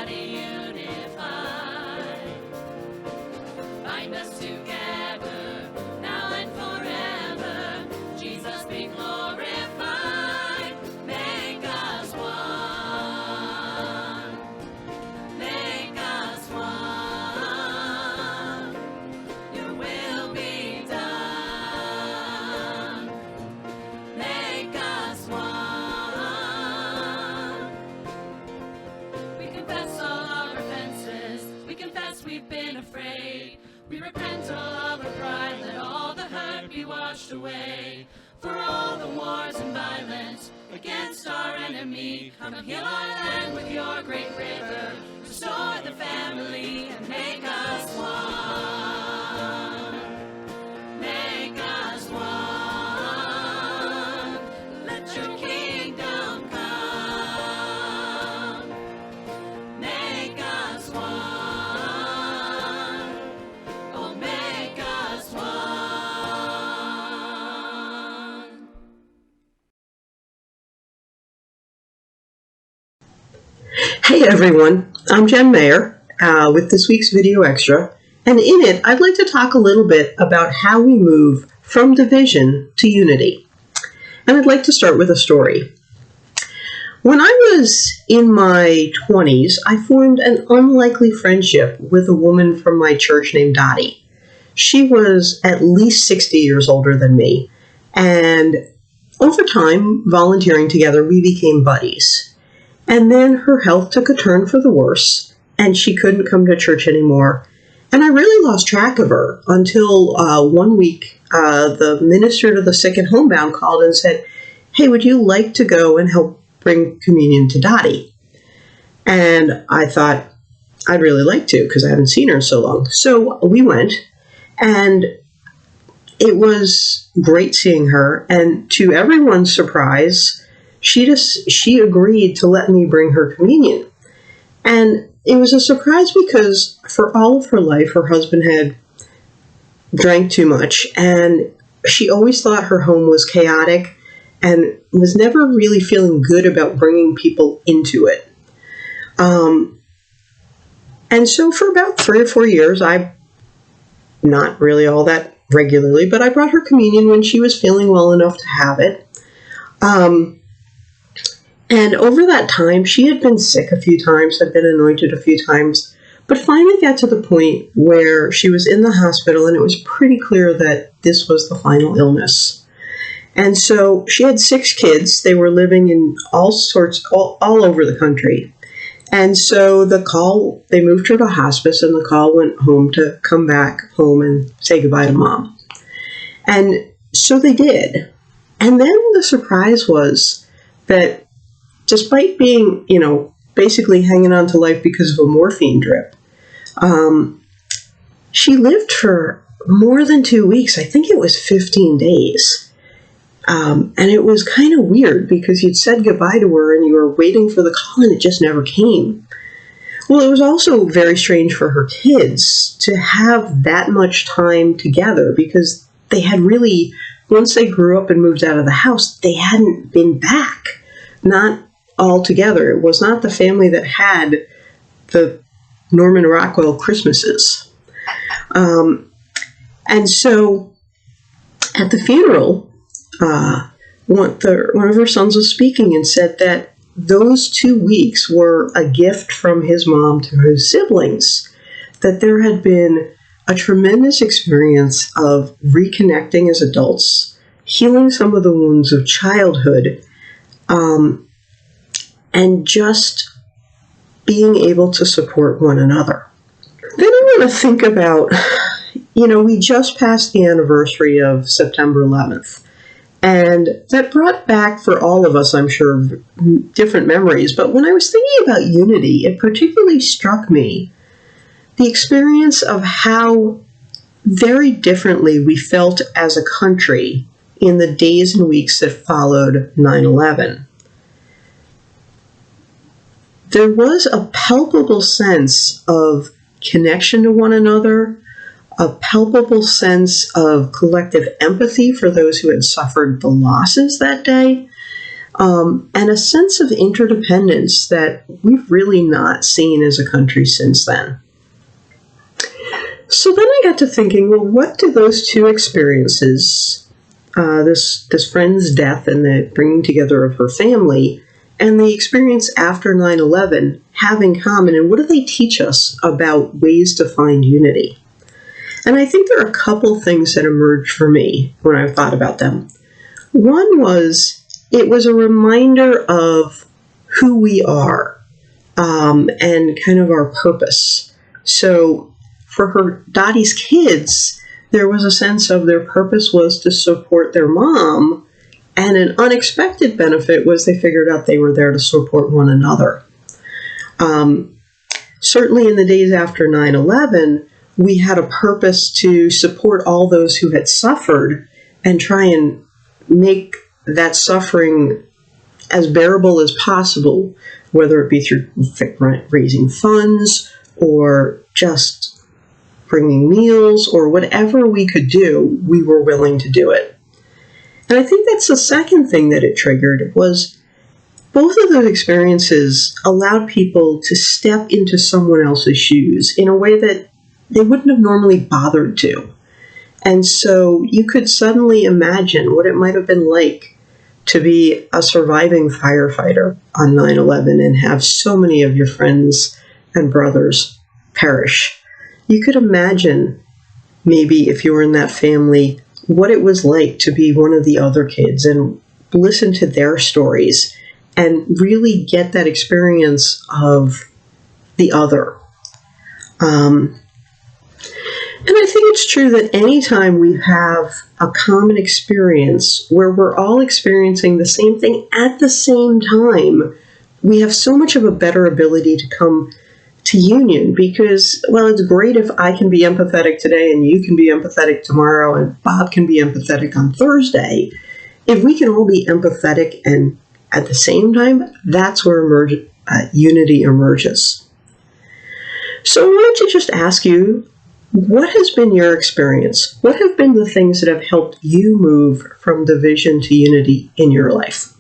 body unified. Bind us together, now and forever. Jesus be glorified. Make us one. Make us one. Your will be done. Make us one. We confess all our offenses. We confess we've been afraid. We repent all of our pride. Let all the hurt be washed away. For all the wars and violence against our enemy, come and heal our land with your great river. Restore the family and make us one. Make us one. Let your kingdom come. Make us one. Oh, make us one. Hey everyone, I'm Jen Mayer with this week's video extra, and in it I'd like to talk a little bit about how we move from division to unity. And I'd like to start with a story. When I was in my 20s, I formed an unlikely friendship with a woman from my church named Dottie. She was at least 60 years older than me, and over time, volunteering together, we became buddies. And then her health took a turn for the worse, and she couldn't come to church anymore. And I really lost track of her until one week, the minister to the sick and homebound called and said, "Hey, would you like to go and help bring communion to Dottie?" And I thought, I'd really like to, because I haven't seen her in so long. So we went, and it was great seeing her. And to everyone's surprise, she agreed to let me bring her communion. And it was a surprise because for all of her life, her husband had drank too much, and she always thought her home was chaotic and was never really feeling good about bringing people into it. And so for about 3 or 4 years, not really all that regularly, but I brought her communion when she was feeling well enough to have it. And over that time, she had been sick a few times, had been anointed a few times, but finally got to the point where she was in the hospital, and it was pretty clear that this was the final illness. And so she had 6 kids. They were living in all over the country. And so they moved her to hospice, and the call went home to come back home and say goodbye to Mom. And so they did. And then the surprise was that despite being, basically hanging on to life because of a morphine drip, she lived for more than 2 weeks. I think it was 15 days. And it was kind of weird because you'd said goodbye to her and you were waiting for the call and it just never came. Well, it was also very strange for her kids to have that much time together because they had really, once they grew up and moved out of the house, they hadn't been back. Not all together. It was not the family that had the Norman Rockwell Christmases. And so at the funeral, one of her sons was speaking and said that those 2 weeks were a gift from his mom to his siblings, that there had been a tremendous experience of reconnecting as adults, healing some of the wounds of childhood, and just being able to support one another. Then I want to think about, we just passed the anniversary of September 11th, and that brought back for all of us, I'm sure, different memories. But when I was thinking about unity, it particularly struck me the experience of how very differently we felt as a country in the days and weeks that followed 9/11. There was a palpable sense of connection to one another, a palpable sense of collective empathy for those who had suffered the losses that day. and a sense of interdependence that we've really not seen as a country since then. So then I got to thinking, well, what do those two experiences, this friend's death and the bringing together of her family, and the experience after 9/11 have in common, and what do they teach us about ways to find unity? And I think there are a couple things that emerged for me when I thought about them. One was, it was a reminder of who we are, and kind of our purpose. So for her, Dottie's kids, there was a sense of their purpose was to support their mom, and an unexpected benefit was they figured out they were there to support one another. Certainly in the days after 9/11, we had a purpose to support all those who had suffered and try and make that suffering as bearable as possible, whether it be through raising funds or just bringing meals or whatever we could do, we were willing to do it. And I think that's the second thing that it triggered, was both of those experiences allowed people to step into someone else's shoes in a way that they wouldn't have normally bothered to. And so you could suddenly imagine what it might have been like to be a surviving firefighter on 9/11 and have so many of your friends and brothers perish. You could imagine, maybe if you were in that family, what it was like to be one of the other kids and listen to their stories and really get that experience of the other. And I think it's true that anytime we have a common experience where we're all experiencing the same thing at the same time, we have so much of a better ability to come to union, because, well, it's great if I can be empathetic today and you can be empathetic tomorrow and Bob can be empathetic on Thursday. If we can all be empathetic and at the same time, that's where unity emerges. So I wanted to just ask you, what has been your experience? What have been the things that have helped you move from division to unity in your life?